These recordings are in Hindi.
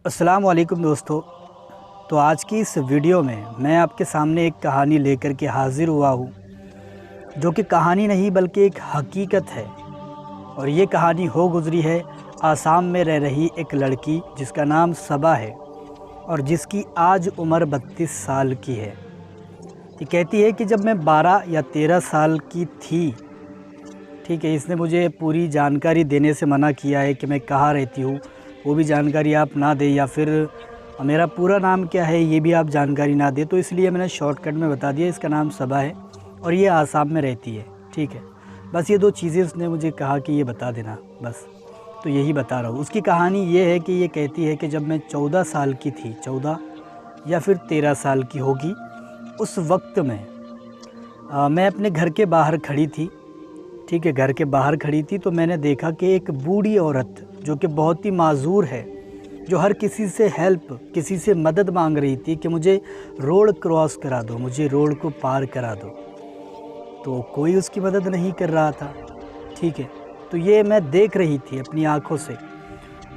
अस्सलाम वालेकुम दोस्तों। तो आज की इस वीडियो में मैं आपके सामने एक कहानी लेकर के हाज़िर हुआ हूँ, जो कि कहानी नहीं बल्कि एक हकीकत है। और ये कहानी हो गुज़री है आसाम में रह रही एक लड़की जिसका नाम सबा है और जिसकी आज उम्र 32 साल की है। ये कहती है कि जब मैं 12 या 13 साल की थी, ठीक है, इसने मुझे पूरी जानकारी देने से मना किया है कि मैं कहाँ रहती हूँ, वो भी जानकारी आप ना दें, या फिर मेरा पूरा नाम क्या है ये भी आप जानकारी ना दें। तो इसलिए मैंने शॉर्टकट में बता दिया, इसका नाम सबा है और ये आसाम में रहती है। ठीक है, बस ये दो चीज़ें उसने मुझे कहा कि ये बता देना, बस तो यही बता रहा हूँ। उसकी कहानी ये है कि ये कहती है कि जब मैं 14 साल की थी, 14 या फिर 13 साल की होगी, उस वक्त में मैं अपने घर के बाहर खड़ी थी। ठीक है, घर के बाहर खड़ी थी तो मैंने देखा कि एक बूढ़ी औरत जो कि बहुत ही माजूर है, जो हर किसी से हेल्प, किसी से मदद मांग रही थी कि मुझे रोड क्रॉस करा दो, मुझे रोड को पार करा दो, तो कोई उसकी मदद नहीं कर रहा था। ठीक है, तो ये मैं देख रही थी अपनी आँखों से,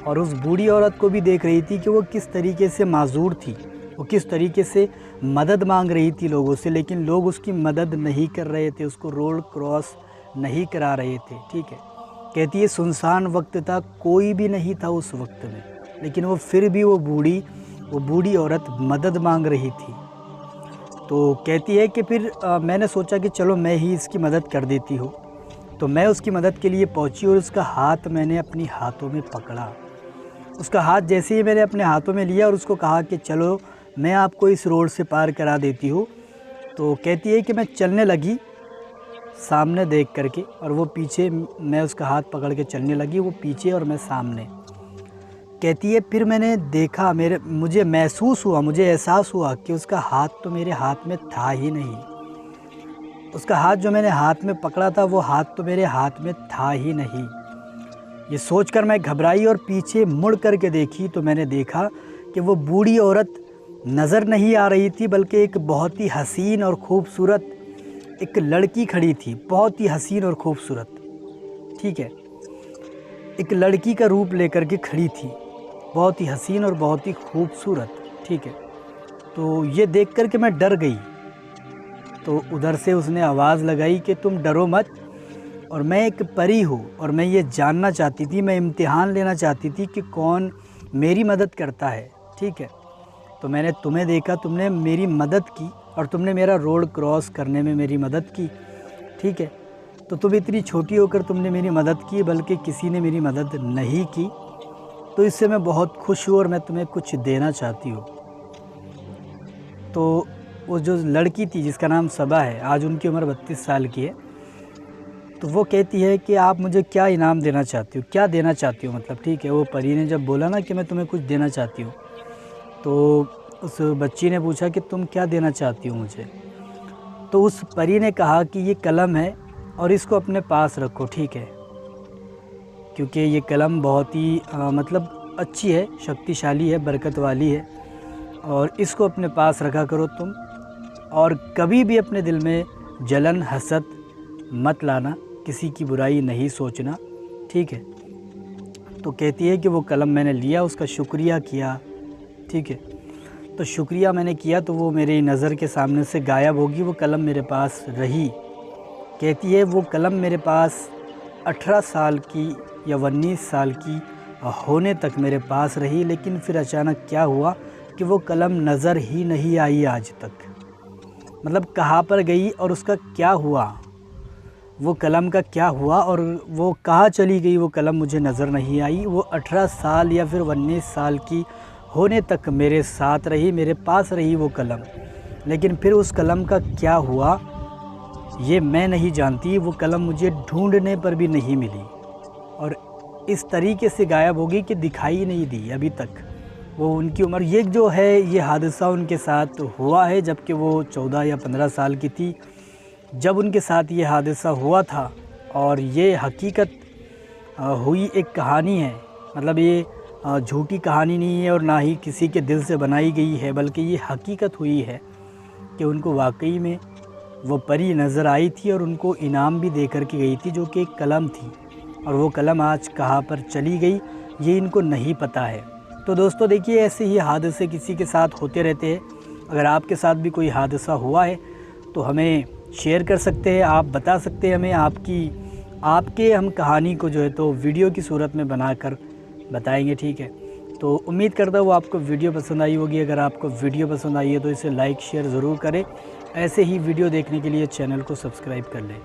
और उस बूढ़ी औरत को भी देख रही थी कि वो किस तरीके से माजूर थी, वो किस तरीके से मदद मांग रही थी लोगों से, लेकिन लोग उसकी मदद नहीं कर रहे थे, उसको रोड क्रॉस नहीं करा रहे थे। ठीक है, कहती है सुनसान वक्त था, कोई भी नहीं था उस वक्त में, लेकिन वो फिर भी वो बूढ़ी औरत मदद मांग रही थी। तो कहती है कि फिर मैंने सोचा कि चलो मैं ही इसकी मदद कर देती हूँ। तो मैं उसकी मदद के लिए पहुँची और उसका हाथ मैंने अपनी हाथों में पकड़ा। उसका हाथ जैसे ही मैंने अपने हाथों में लिया और उसको कहा कि चलो मैं आपको इस रोड से पार करा देती हूँ, तो कहती है कि मैं चलने लगी सामने देख करके, और वो पीछे, मैं उसका हाथ पकड़ के चलने लगी, वो पीछे और मैं सामने। कहती है फिर मैंने देखा, मुझे महसूस हुआ, मुझे एहसास हुआ कि उसका हाथ तो मेरे हाथ में था ही नहीं। उसका हाथ जो मैंने हाथ में पकड़ा था, वो हाथ तो मेरे हाथ में था ही नहीं। ये सोचकर मैं घबराई और पीछे मुड़ कर के देखी तो मैंने देखा कि वो बूढ़ी औरत नज़र नहीं आ रही थी, बल्कि एक बहुत ही हसीन और खूबसूरत एक लड़की खड़ी थी, बहुत ही हसीन और खूबसूरत। ठीक है, एक लड़की का रूप लेकर के खड़ी थी, बहुत ही हसीन और बहुत ही खूबसूरत। ठीक है, तो ये देख कर के मैं डर गई। तो उधर से उसने आवाज़ लगाई कि तुम डरो मत, और मैं एक परी हूँ और मैं ये जानना चाहती थी, मैं इम्तिहान लेना चाहती थी कि कौन मेरी मदद करता है। ठीक है, तो मैंने तुम्हें देखा, तुमने मेरी मदद की और तुमने मेरा रोड क्रॉस करने में मेरी मदद की। ठीक है, तो तुम इतनी छोटी होकर तुमने मेरी मदद की, बल्कि किसी ने मेरी मदद नहीं की, तो इससे मैं बहुत खुश हूँ और मैं तुम्हें कुछ देना चाहती हूँ। तो वो जो लड़की थी जिसका नाम सबा है, आज उनकी उम्र 32 साल की है, तो वो कहती है कि आप मुझे क्या इनाम देना चाहती हो, क्या देना चाहती हो मतलब। ठीक है, वो परी ने जब बोला ना कि मैं तुम्हें कुछ देना चाहती हूँ, तो उस बच्ची ने पूछा कि तुम क्या देना चाहती हो मुझे। तो उस परी ने कहा कि ये कलम है और इसको अपने पास रखो। ठीक है, क्योंकि ये कलम बहुत ही मतलब अच्छी है, शक्तिशाली है, बरकत वाली है, और इसको अपने पास रखा करो तुम, और कभी भी अपने दिल में जलन हसद मत लाना, किसी की बुराई नहीं सोचना। ठीक है, तो कहती है कि वो कलम मैंने लिया, उसका शुक्रिया किया। ठीक है, तो शुक्रिया मैंने किया तो वो मेरी नज़र के सामने से गायब होगी, वो कलम मेरे पास रही। कहती है वो कलम मेरे पास 18 साल की या 19 साल की होने तक मेरे पास रही, लेकिन फिर अचानक क्या हुआ कि वो कलम नज़र ही नहीं आई आज तक। मतलब कहाँ पर गई और उसका क्या हुआ, वो कलम का क्या हुआ और वो कहाँ चली गई, वो कलम मुझे नज़र नहीं आई। वो 18 साल या फिर 19 साल की होने तक मेरे साथ रही, मेरे पास रही वो कलम, लेकिन फिर उस कलम का क्या हुआ ये मैं नहीं जानती। वो कलम मुझे ढूंढने पर भी नहीं मिली और इस तरीके से गायब होगी कि दिखाई नहीं दी अभी तक। वो उनकी उम्र, ये जो है ये हादसा उनके साथ हुआ है जबकि वो 14 या 15 साल की थी जब उनके साथ ये हादसा हुआ था, और ये हकीकत हुई एक कहानी है। मतलब ये झूठी कहानी नहीं है और ना ही किसी के दिल से बनाई गई है, बल्कि ये हकीकत हुई है कि उनको वाकई में वो परी नज़र आई थी और उनको इनाम भी दे कर के गई थी, जो कि एक कलम थी, और वो कलम आज कहाँ पर चली गई ये इनको नहीं पता है। तो दोस्तों देखिए, ऐसे ही हादसे किसी के साथ होते रहते हैं। अगर आपके साथ भी कोई हादसा हुआ है तो हमें शेयर कर सकते हैं, आप बता सकते हैं हमें आपके हम कहानी को जो है तो वीडियो की सूरत में बनाकर बताएंगे, ठीक है। तो उम्मीद करता हूँ आपको वीडियो पसंद आई होगी। अगर आपको वीडियो पसंद आई है तो इसे लाइक शेयर ज़रूर करें। ऐसे ही वीडियो देखने के लिए चैनल को सब्सक्राइब कर लें।